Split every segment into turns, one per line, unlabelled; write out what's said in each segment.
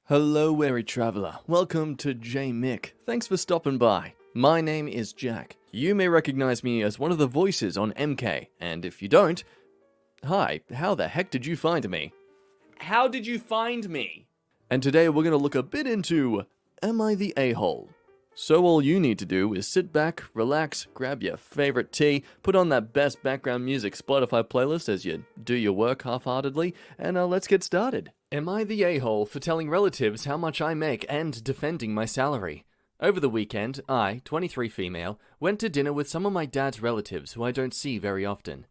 Hello, weary traveler. Welcome to Mick. Thanks for stopping by. My name is Jack. You may recognize me as one of the voices on MK, and if you don't, hi, how the heck did you find me? How did you find me? And today we're going to look a bit into, am I the a-hole? So all you need to do is sit back, relax, grab your favorite tea, put on that best background music Spotify playlist as you do your work half-heartedly, and let's get started. Am I the a-hole for telling relatives how much I make and defending my salary? Over the weekend, I, 23 female, went to dinner with some of my dad's relatives who I don't see very often.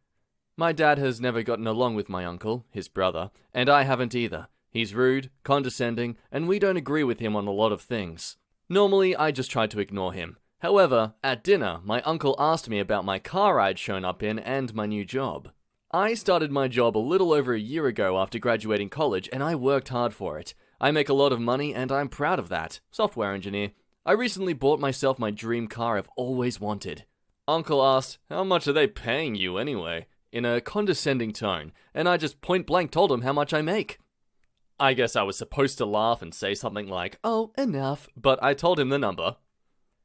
My dad has never gotten along with my uncle, his brother, and I haven't either. He's rude, condescending, and we don't agree with him on a lot of things. Normally, I just try to ignore him. However, at dinner, my uncle asked me about my car I'd shown up in and my new job. I started my job a little over a year ago after graduating college, and I worked hard for it. I make a lot of money, and I'm proud of that. Software engineer. I recently bought myself my dream car I've always wanted. Uncle asked, "How much are they paying you anyway?" in a condescending tone, and I just point blank told him how much I make. I guess I was supposed to laugh and say something like, "Oh, enough," but I told him the number.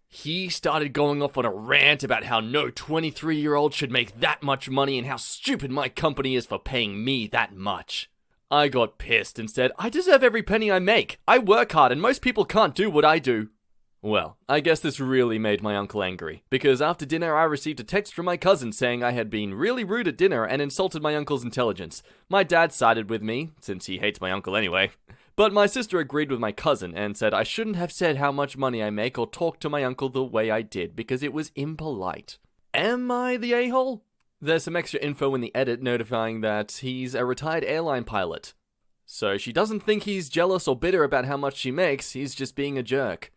He started going off on a rant about how no 23-year-old should make that much money and how stupid my company is for paying me that much. I got pissed and said, "I deserve every penny I make. I work hard and most people can't do what I do." Well, I guess this really made my uncle angry, because after dinner I received a text from my cousin saying I had been really rude at dinner and insulted my uncle's intelligence. My dad sided with me, since he hates my uncle anyway. But my sister agreed with my cousin and said I shouldn't have said how much money I make or talk to my uncle the way I did because it was impolite. Am I the a-hole? There's some extra info in the edit notifying that he's a retired airline pilot. So she doesn't think he's jealous or bitter about how much she makes, he's just being a jerk.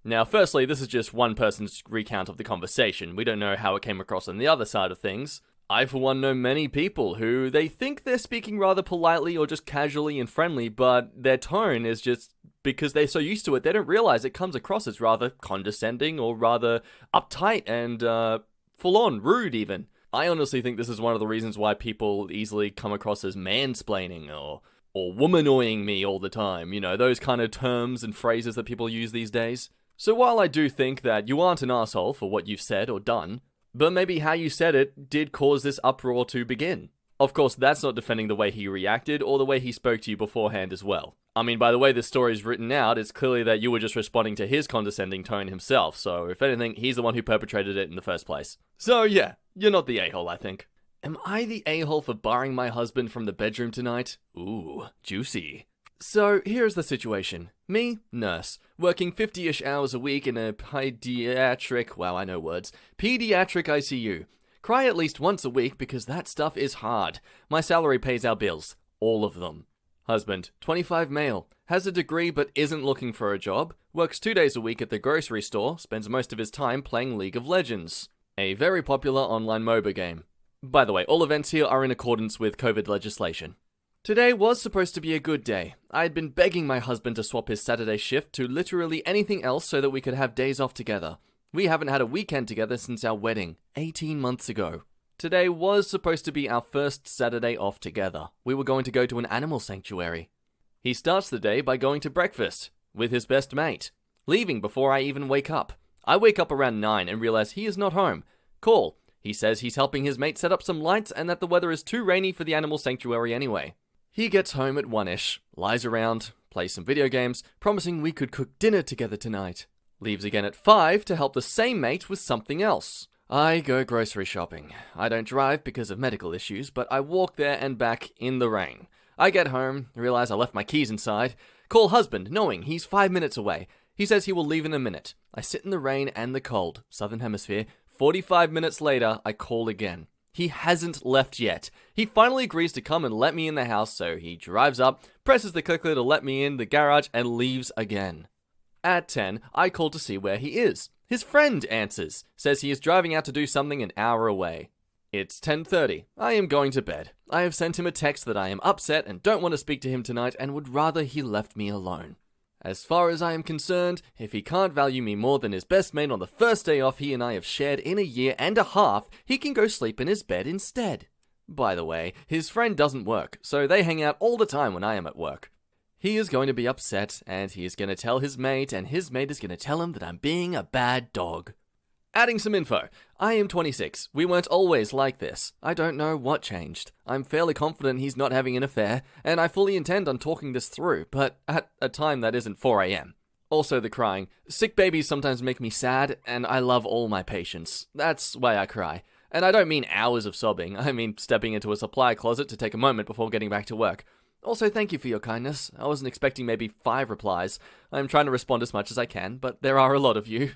Now, firstly, this is just one person's recount of the conversation. We don't know how it came across on the other side of things. I, for one, know many people who they think they're speaking rather politely or just casually and friendly, but their tone is just, because they're so used to it, they don't realize it comes across as rather condescending or rather uptight and full-on rude even. I honestly think this is one of the reasons why people easily come across as mansplaining or womanoying me all the time. You know, those kind of terms and phrases that people use these days. So while I do think that you aren't an asshole for what you've said or done, but maybe how you said it did cause this uproar to begin. Of course, that's not defending the way he reacted or the way he spoke to you beforehand as well. I mean, by the way this story is written out, it's clearly that you were just responding to his condescending tone himself, so if anything, he's the one who perpetrated it in the first place. So yeah, you're not the a-hole, I think. Am I the a-hole for barring my husband from the bedroom tonight? Ooh, juicy. So, here's the situation. Me, nurse, working 50-ish hours a week in a pediatric ICU. Cry at least once a week because that stuff is hard. My salary pays our bills. All of them. Husband, 25 male, has a degree but isn't looking for a job, works 2 days a week at the grocery store, spends most of his time playing League of Legends, a very popular online MOBA game. By the way, all events here are in accordance with COVID legislation. Today was supposed to be a good day. I had been begging my husband to swap his Saturday shift to literally anything else so that we could have days off together. We haven't had a weekend together since our wedding, 18 months ago. Today was supposed to be our first Saturday off together. We were going to go to an animal sanctuary. He starts the day by going to breakfast with his best mate, leaving before I even wake up. I wake up around 9 and realize he is not home. Call. He says he's helping his mate set up some lights and that the weather is too rainy for the animal sanctuary anyway. He gets home at 1-ish, lies around, plays some video games, promising we could cook dinner together tonight. Leaves again at 5 to help the same mate with something else. I go grocery shopping. I don't drive because of medical issues, but I walk there and back in the rain. I get home, realize I left my keys inside, call husband knowing he's 5 minutes away. He says he will leave in a minute. I sit in the rain and the cold, southern hemisphere. 45 minutes later, I call again. He hasn't left yet. He finally agrees to come and let me in the house, so he drives up, presses the clicker to let me in the garage, and leaves again. At 10, I call to see where he is. His friend answers, says he is driving out to do something an hour away. It's 10:30. I am going to bed. I have sent him a text that I am upset and don't want to speak to him tonight and would rather he left me alone. As far as I am concerned, if he can't value me more than his best mate on the first day off he and I have shared in a year and a half, he can go sleep in his bed instead. By the way, his friend doesn't work, so they hang out all the time when I am at work. He is going to be upset, and he is going to tell his mate, and his mate is going to tell him that I'm being a bad dog. Adding some info. I am 26. We weren't always like this. I don't know what changed. I'm fairly confident he's not having an affair, and I fully intend on talking this through, but at a time that isn't 4 a.m. Also the crying. Sick babies sometimes make me sad, and I love all my patients. That's why I cry. And I don't mean hours of sobbing. I mean stepping into a supply closet to take a moment before getting back to work. Also, thank you for your kindness. I wasn't expecting maybe 5 replies. I'm trying to respond as much as I can, but there are a lot of you.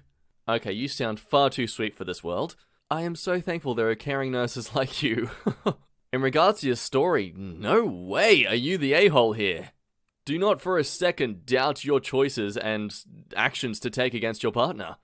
Okay, you sound far too sweet for this world. I am so thankful there are caring nurses like you. In regards to your story, no way are you the a-hole here. Do not for a second doubt your choices and actions to take against your partner.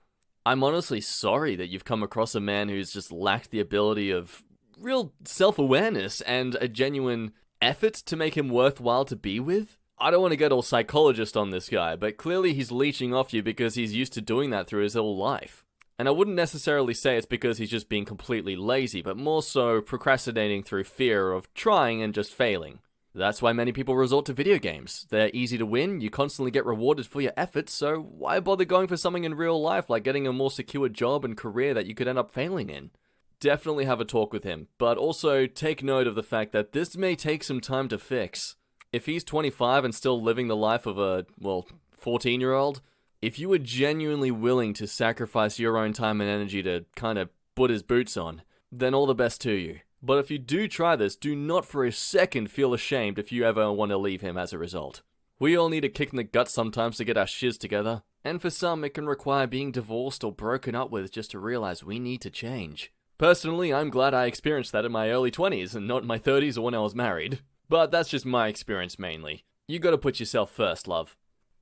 I'm honestly sorry that you've come across a man who's just lacked the ability of real self-awareness and a genuine effort to make him worthwhile to be with. I don't want to get all psychologist on this guy, but clearly he's leeching off you because he's used to doing that through his whole life. And I wouldn't necessarily say it's because he's just being completely lazy, but more so procrastinating through fear of trying and just failing. That's why many people resort to video games. They're easy to win, you constantly get rewarded for your efforts, so why bother going for something in real life like getting a more secure job and career that you could end up failing in? Definitely have a talk with him, but also take note of the fact that this may take some time to fix. If he's 25 and still living the life of a, 14-year-old, if you were genuinely willing to sacrifice your own time and energy to kind of put his boots on, then all the best to you. But if you do try this, do not for a second feel ashamed if you ever want to leave him as a result. We all need a kick in the gut sometimes to get our shiz together, and for some it can require being divorced or broken up with just to realize we need to change. Personally, I'm glad I experienced that in my early 20s and not my 30s or when I was married. But that's just my experience mainly. You gotta put yourself first, love.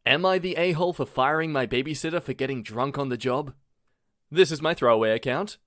Am I the a-hole for firing my babysitter for getting drunk on the job? This is my throwaway account.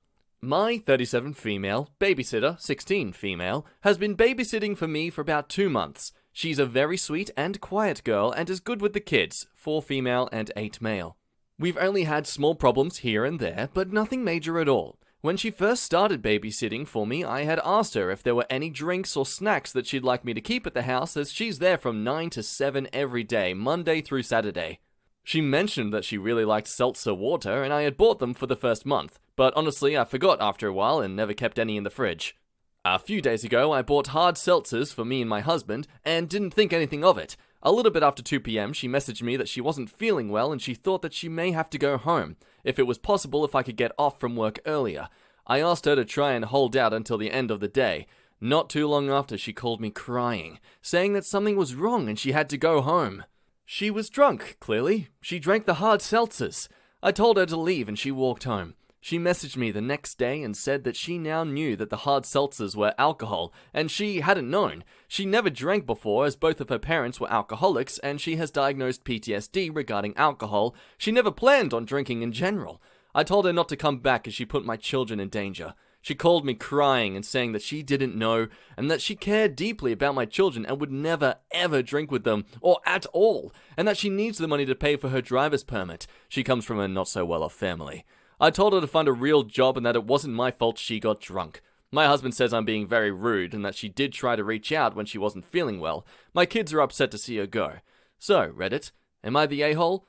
My 37 female, babysitter, 16 female, has been babysitting for me for about 2 months. She's a very sweet and quiet girl and is good with the kids, 4 female and 8 male. We've only had small problems here and there, but nothing major at all. When she first started babysitting for me, I had asked her if there were any drinks or snacks that she'd like me to keep at the house, as she's there from 9 to 7 every day, Monday through Saturday. She mentioned that she really liked seltzer water, and I had bought them for the first month, but honestly I forgot after a while and never kept any in the fridge. A few days ago I bought hard seltzers for me and my husband, and didn't think anything of it. A little bit after 2 p.m, she messaged me that she wasn't feeling well and she thought that she may have to go home, if it was possible if I could get off from work earlier. I asked her to try and hold out until the end of the day. Not too long after, she called me crying, saying that something was wrong and she had to go home. She was drunk, clearly. She drank the hard seltzers. I told her to leave and she walked home. She messaged me the next day and said that she now knew that the hard seltzers were alcohol, and she hadn't known. She never drank before, as both of her parents were alcoholics, and she has diagnosed PTSD regarding alcohol. She never planned on drinking in general. I told her not to come back as she put my children in danger. She called me crying and saying that she didn't know, and that she cared deeply about my children and would never ever drink with them, or at all, and that she needs the money to pay for her driver's permit. She comes from a not so well off family. I told her to find a real job and that it wasn't my fault she got drunk. My husband says I'm being very rude and that she did try to reach out when she wasn't feeling well. My kids are upset to see her go. So, Reddit, am I the a-hole?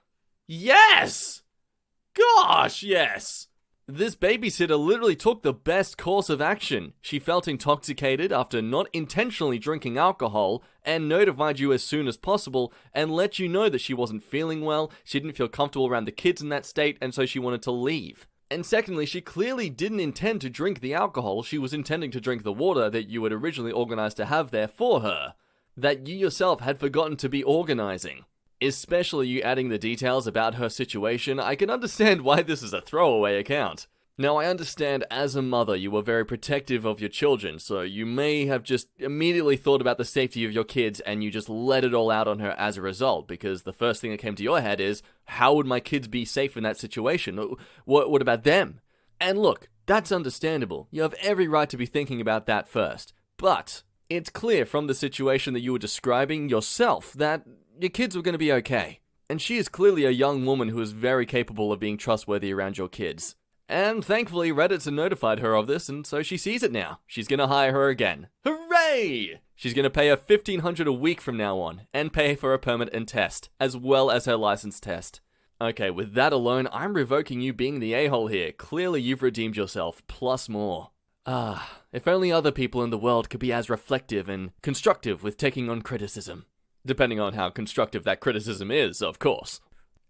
Yes! Gosh, yes! This babysitter literally took the best course of action. She felt intoxicated after not intentionally drinking alcohol and notified you as soon as possible and let you know that she wasn't feeling well, she didn't feel comfortable around the kids in that state, and so she wanted to leave. And secondly, she clearly didn't intend to drink the alcohol, she was intending to drink the water that you had originally organized to have there for her, that you yourself had forgotten to be organizing. Especially you adding the details about her situation, I can understand why this is a throwaway account. Now, I understand as a mother you were very protective of your children, so you may have just immediately thought about the safety of your kids and you just let it all out on her as a result, because the first thing that came to your head is, how would my kids be safe in that situation? What about them? And look, that's understandable. You have every right to be thinking about that first. But it's clear from the situation that you were describing yourself that your kids were going to be okay. And she is clearly a young woman who is very capable of being trustworthy around your kids. And thankfully, Reddit's notified her of this, and so she sees it now. She's gonna hire her again. Hooray! She's gonna pay her $1,500 a week from now on, and pay for her permit and test, as well as her license test. Okay, with that alone, I'm revoking you being the a-hole here. Clearly you've redeemed yourself, plus more. If only other people in the world could be as reflective and constructive with taking on criticism. Depending on how constructive that criticism is, of course.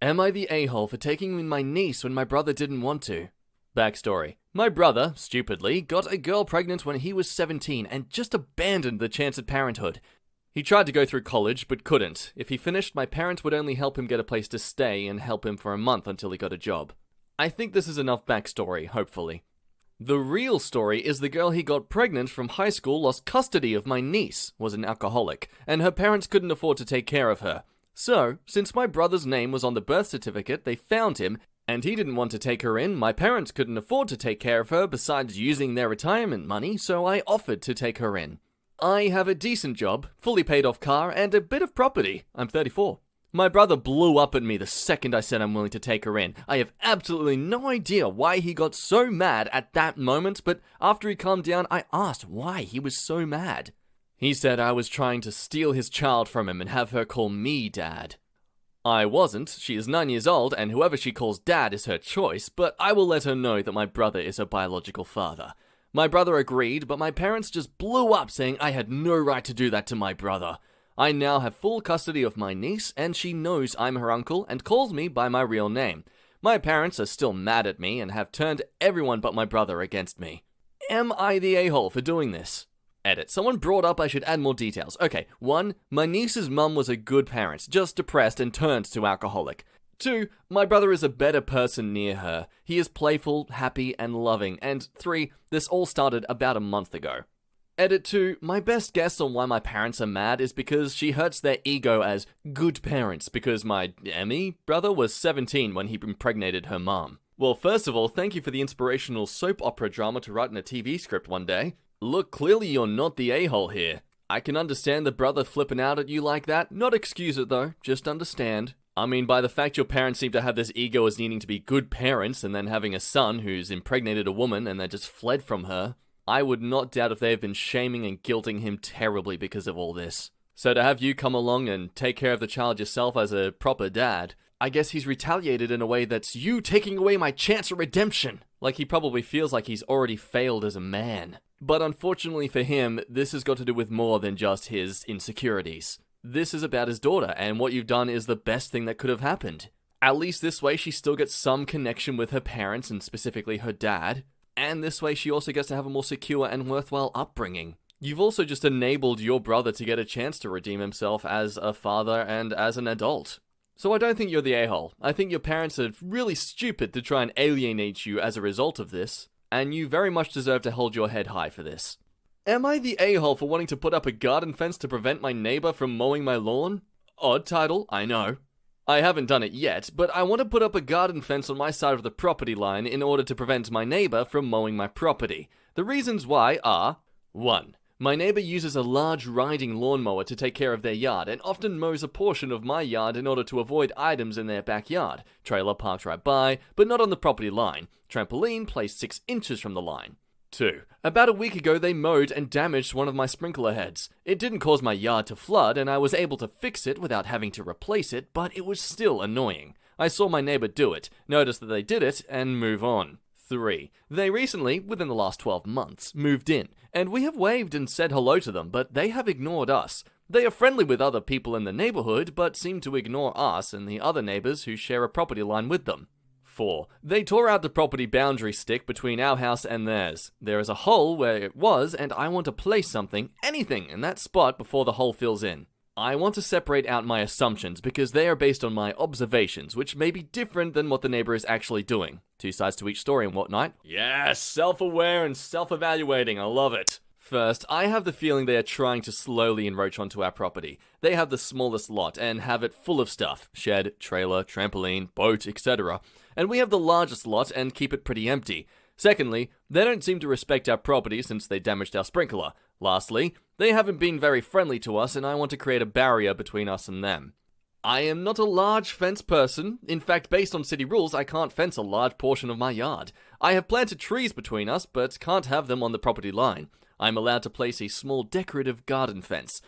Am I the a-hole for taking in my niece when my brother didn't want to? Backstory. My brother, stupidly, got a girl pregnant when he was 17 and just abandoned the chance at parenthood. He tried to go through college, but couldn't. If he finished, my parents would only help him get a place to stay and help him for a month until he got a job. I think this is enough backstory, hopefully. The real story is the girl he got pregnant from high school lost custody of my niece, was an alcoholic, and her parents couldn't afford to take care of her. So, since my brother's name was on the birth certificate, they found him, and he didn't want to take her in. My parents couldn't afford to take care of her besides using their retirement money, so I offered to take her in. I have a decent job, fully paid off car, and a bit of property. I'm 34. My brother blew up at me the second I said I'm willing to take her in. I have absolutely no idea why he got so mad at that moment, but after he calmed down, I asked why he was so mad. He said I was trying to steal his child from him and have her call me dad. I wasn't. She is 9 years old, and whoever she calls dad is her choice, but I will let her know that my brother is her biological father. My brother agreed, but my parents just blew up saying I had no right to do that to my brother. I now have full custody of my niece, and she knows I'm her uncle and calls me by my real name. My parents are still mad at me and have turned everyone but my brother against me. Am I the a-hole for doing this? Edit. Someone brought up I should add more details. Okay, 1. My niece's mum was a good parent, just depressed and turned to alcoholic. 2. My brother is a better person near her. He is playful, happy, and loving. And 3. This all started about a month ago. Edit 2. My best guess on why my parents are mad is because she hurts their ego as good parents because my Emmy brother was 17 when he impregnated her mom. Well, first of all, thank you for the inspirational soap opera drama to write in a TV script one day. Look, clearly you're not the a-hole here. I can understand the brother flipping out at you like that. Not excuse it though, just understand. I mean, by the fact your parents seem to have this ego as needing to be good parents and then having a son who's impregnated a woman and they just fled from her, I would not doubt if they have been shaming and guilting him terribly because of all this. So to have you come along and take care of the child yourself as a proper dad, I guess he's retaliated in a way that's you taking away my chance at redemption. Like he probably feels like he's already failed as a man. But unfortunately for him, this has got to do with more than just his insecurities. This is about his daughter, and what you've done is the best thing that could have happened. At least this way she still gets some connection with her parents, and specifically her dad. And this way she also gets to have a more secure and worthwhile upbringing. You've also just enabled your brother to get a chance to redeem himself as a father and as an adult. So I don't think you're the a-hole. I think your parents are really stupid to try and alienate you as a result of this, and you very much deserve to hold your head high for this. Am I the a-hole for wanting to put up a garden fence to prevent my neighbor from mowing my lawn? Odd title, I know. I haven't done it yet, but I want to put up a garden fence on my side of the property line in order to prevent my neighbor from mowing my property. The reasons why are: 1. My neighbor uses a large riding lawnmower to take care of their yard and often mows a portion of my yard in order to avoid items in their backyard. Trailer parked right by, but not on the property line. Trampoline placed 6 inches from the line. 2. About a week ago they mowed and damaged one of my sprinkler heads. It didn't cause my yard to flood and I was able to fix it without having to replace it, but it was still annoying. I saw my neighbor do it, noticed that they did it, and move on. 3. They recently, within the last 12 months, moved in, and we have waved and said hello to them, but they have ignored us. They are friendly with other people in the neighborhood, but seem to ignore us and the other neighbors who share a property line with them. 4. They tore out the property boundary stick between our house and theirs. There is a hole where it was, and I want to place something, anything, in that spot before the hole fills in. I want to separate out my assumptions because they are based on my observations, which may be different than what the neighbor is actually doing. 2 sides to each story and whatnot. Yes, self-aware and self-evaluating, I love it. First, I have the feeling they are trying to slowly encroach onto our property. They have the smallest lot and have it full of stuff. Shed, trailer, trampoline, boat, etc. And we have the largest lot and keep it pretty empty. Secondly, they don't seem to respect our property since they damaged our sprinkler. Lastly, they haven't been very friendly to us and I want to create a barrier between us and them. I am not a large fence person. In fact, based on city rules, I can't fence a large portion of my yard. I have planted trees between us, but can't have them on the property line. I'm allowed to place a small decorative garden fence.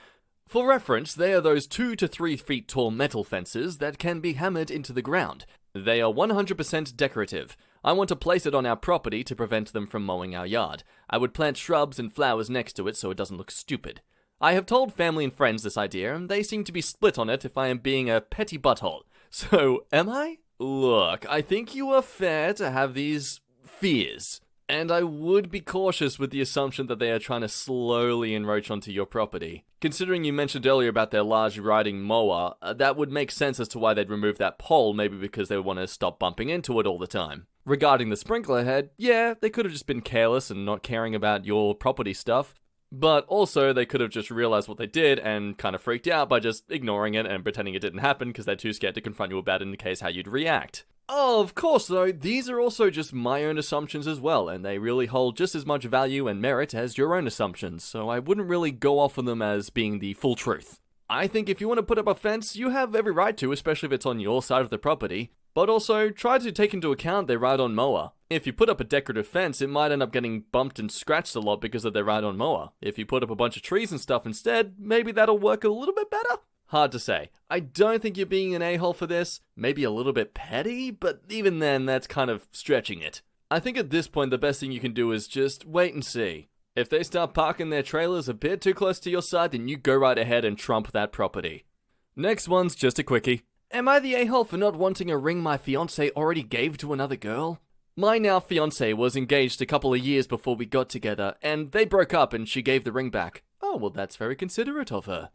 For reference, they are those 2 to 3 feet tall metal fences that can be hammered into the ground. They are 100% decorative. I want to place it on our property to prevent them from mowing our yard. I would plant shrubs and flowers next to it so it doesn't look stupid. I have told family and friends this idea, and they seem to be split on it if I am being a petty butthole. So, am I? Look, I think you are fair to have these fears. And I would be cautious with the assumption that they are trying to slowly encroach onto your property. Considering you mentioned earlier about their large riding mower, that would make sense as to why they'd remove that pole, maybe because they want to stop bumping into it all the time. Regarding the sprinkler head, yeah, they could have just been careless and not caring about your property stuff. But also, they could have just realized what they did and kind of freaked out by just ignoring it and pretending it didn't happen because they're too scared to confront you about it in case how you'd react. Of course, though, these are also just my own assumptions as well, and they really hold just as much value and merit as your own assumptions, so I wouldn't really go off on them as being the full truth. I think if you want to put up a fence, you have every right to, especially if it's on your side of the property, but also try to take into account their ride-on mower. If you put up a decorative fence, it might end up getting bumped and scratched a lot because of their ride-on mower. If you put up a bunch of trees and stuff instead, maybe that'll work a little bit better? Hard to say. I don't think you're being an a-hole for this. Maybe a little bit petty, but even then, that's kind of stretching it. I think at this point, the best thing you can do is just wait and see. If they start parking their trailers a bit too close to your side, then you go right ahead and trump that property. Next one's just a quickie. Am I the a-hole for not wanting a ring my fiancé already gave to another girl? My now fiancé was engaged a couple of years before we got together, and they broke up and she gave the ring back. Oh, well, that's very considerate of her.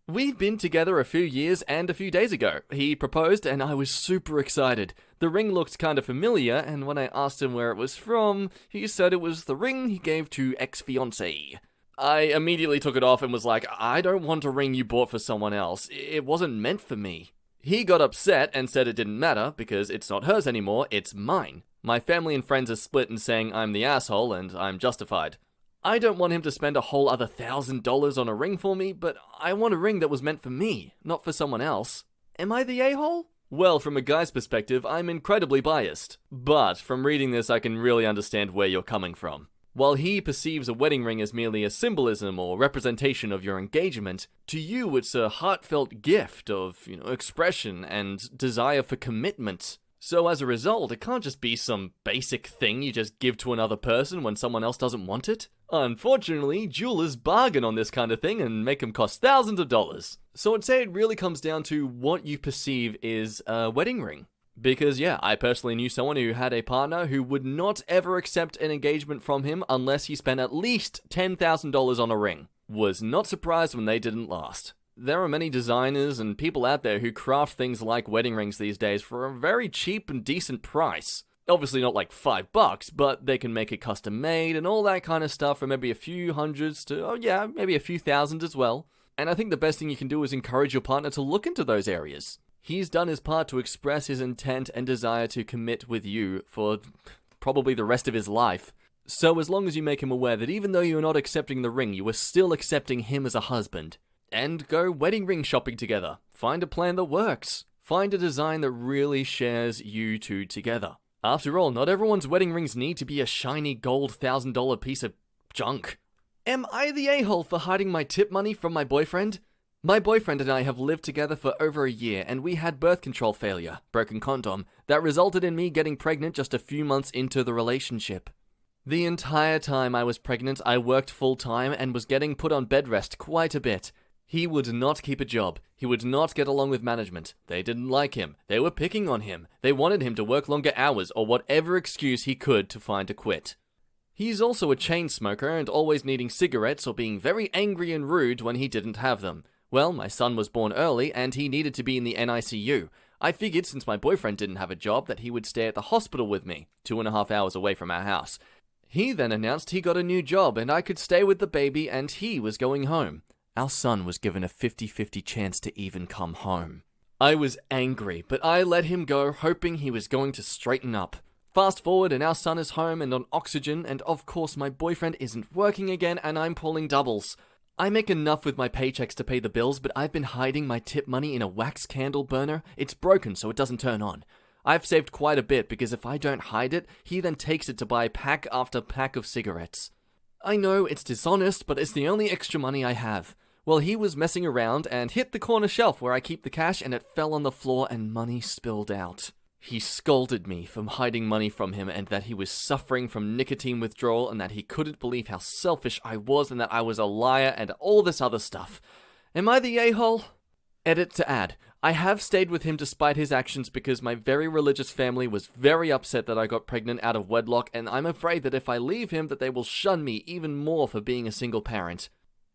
We've been together a few years, and a few days ago, he proposed and I was super excited. The ring looked kind of familiar, and when I asked him where it was from, he said it was the ring he gave to ex-fiancée. I immediately took it off and was like, I don't want a ring you bought for someone else. It wasn't meant for me. He got upset and said it didn't matter because it's not hers anymore, it's mine. My family and friends are split in saying I'm the asshole and I'm justified. I don't want him to spend a whole other $1,000 on a ring for me, but I want a ring that was meant for me, not for someone else. Am I the a-hole? Well, from a guy's perspective, I'm incredibly biased. But from reading this, I can really understand where you're coming from. While he perceives a wedding ring as merely a symbolism or representation of your engagement, to you it's a heartfelt gift of, expression and desire for commitment. So as a result, it can't just be some basic thing you just give to another person when someone else doesn't want it. Unfortunately, jewelers bargain on this kind of thing and make them cost thousands of dollars. So I'd say it really comes down to what you perceive is a wedding ring. Because yeah, I personally knew someone who had a partner who would not ever accept an engagement from him unless he spent at least $10,000 on a ring. Was not surprised when they didn't last. There are many designers and people out there who craft things like wedding rings these days for a very cheap and decent price. Obviously not like $5, but they can make it custom made and all that kind of stuff for maybe a few hundreds to, maybe a few thousand as well. And I think the best thing you can do is encourage your partner to look into those areas. He's done his part to express his intent and desire to commit with you for probably the rest of his life. So as long as you make him aware that even though you're not accepting the ring, you are still accepting him as a husband. And go wedding ring shopping together. Find a plan that works. Find a design that really shares you two together. After all, not everyone's wedding rings need to be a shiny gold $1,000 piece of junk. Am I the a-hole for hiding my tip money from my boyfriend? My boyfriend and I have lived together for over a year, and we had birth control failure, broken condom, that resulted in me getting pregnant just a few months into the relationship. The entire time I was pregnant, I worked full-time and was getting put on bed rest quite a bit. He would not keep a job. He would not get along with management. They didn't like him. They were picking on him. They wanted him to work longer hours or whatever excuse he could to find to quit. He's also a chain smoker and always needing cigarettes or being very angry and rude when he didn't have them. Well, my son was born early and he needed to be in the NICU. I figured since my boyfriend didn't have a job that he would stay at the hospital with me, 2.5 hours away from our house. He then announced he got a new job and I could stay with the baby and he was going home. Our son was given a 50-50 chance to even come home. I was angry, but I let him go, hoping he was going to straighten up. Fast forward and our son is home and on oxygen, and of course my boyfriend isn't working again and I'm pulling doubles. I make enough with my paychecks to pay the bills, but I've been hiding my tip money in a wax candle burner. It's broken so it doesn't turn on. I've saved quite a bit because if I don't hide it, he then takes it to buy pack after pack of cigarettes. I know it's dishonest, but it's the only extra money I have. Well, he was messing around and hit the corner shelf where I keep the cash, and it fell on the floor and money spilled out. He scolded me for hiding money from him and that he was suffering from nicotine withdrawal and that he couldn't believe how selfish I was and that I was a liar and all this other stuff. Am I the a-hole? Edit to add. I have stayed with him despite his actions because my very religious family was very upset that I got pregnant out of wedlock, and I'm afraid that if I leave him that they will shun me even more for being a single parent.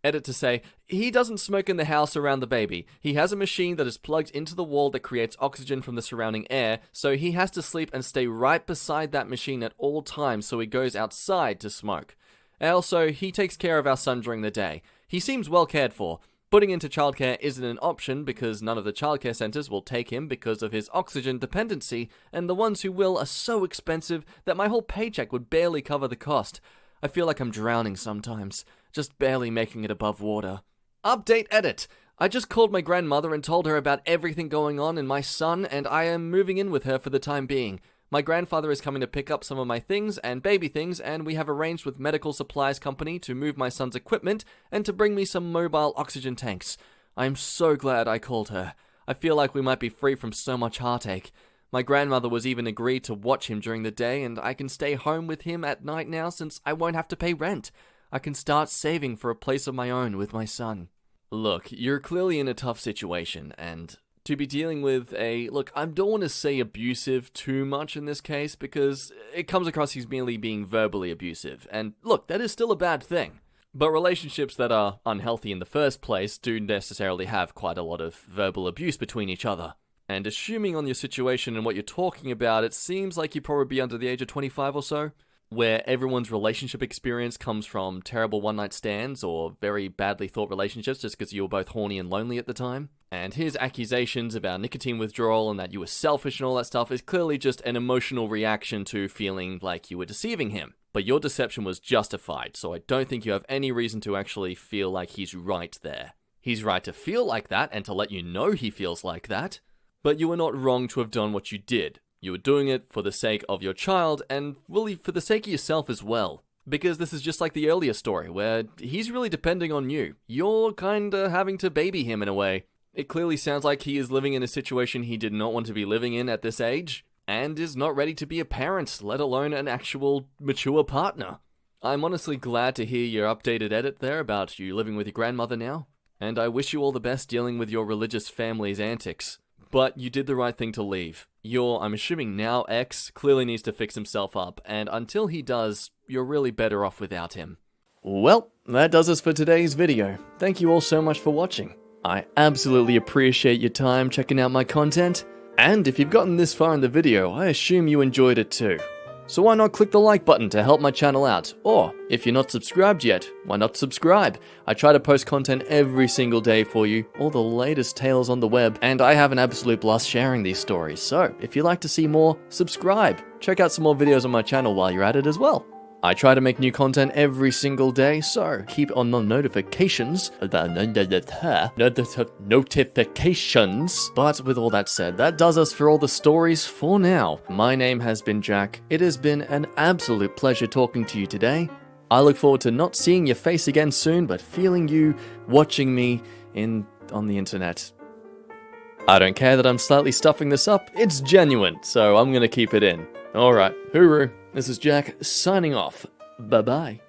Edit to say, he doesn't smoke in the house around the baby. He has a machine that is plugged into the wall that creates oxygen from the surrounding air, so he has to sleep and stay right beside that machine at all times so he goes outside to smoke. Also, he takes care of our son during the day. He seems well cared for. Putting into childcare isn't an option because none of the childcare centers will take him because of his oxygen dependency, and the ones who will are so expensive that my whole paycheck would barely cover the cost. I feel like I'm drowning sometimes, just barely making it above water. Update edit. I just called my grandmother and told her about everything going on and my son, and I am moving in with her for the time being. My grandfather is coming to pick up some of my things and baby things, and we have arranged with medical supplies company to move my son's equipment and to bring me some mobile oxygen tanks. I am so glad I called her. I feel like we might be free from so much heartache. My grandmother was even agreed to watch him during the day, and I can stay home with him at night now since I won't have to pay rent. I can start saving for a place of my own with my son. Look, you're clearly in a tough situation, and to be dealing with look, I don't want to say abusive too much in this case, because it comes across he's merely being verbally abusive, and look, that is still a bad thing. But relationships that are unhealthy in the first place do necessarily have quite a lot of verbal abuse between each other. And assuming on your situation and what you're talking about, it seems like you probably be under the age of 25 or so, where everyone's relationship experience comes from terrible one-night stands or very badly thought relationships just because you were both horny and lonely at the time. And his accusations about nicotine withdrawal and that you were selfish and all that stuff is clearly just an emotional reaction to feeling like you were deceiving him. But your deception was justified, so I don't think you have any reason to actually feel like he's right there. He's right to feel like that and to let you know he feels like that. But you were not wrong to have done what you did. You were doing it for the sake of your child, and really for the sake of yourself as well. Because this is just like the earlier story, where he's really depending on you. You're kinda having to baby him in a way. It clearly sounds like he is living in a situation he did not want to be living in at this age, and is not ready to be a parent, let alone an actual mature partner. I'm honestly glad to hear your updated edit there about you living with your grandmother now, and I wish you all the best dealing with your religious family's antics. But you did the right thing to leave. Your, I'm assuming now ex, clearly needs to fix himself up, and until he does, you're really better off without him. Well, that does us for today's video. Thank you all so much for watching. I absolutely appreciate your time checking out my content, and if you've gotten this far in the video, I assume you enjoyed it too. So why not click the like button to help my channel out? Or, if you're not subscribed yet, why not subscribe? I try to post content every single day for you, all the latest tales on the web, and I have an absolute blast sharing these stories. So, if you'd like to see more, subscribe. Check out some more videos on my channel while you're at it as well. I try to make new content every single day, so keep on the notifications. Notifications. But with all that said, that does us for all the stories for now. My name has been Jack. It has been an absolute pleasure talking to you today. I look forward to not seeing your face again soon, but feeling you watching me on the internet. I don't care that I'm slightly stuffing this up. It's genuine, so I'm gonna keep it in. Alright, hooroo. This is Jack, signing off. Bye-bye.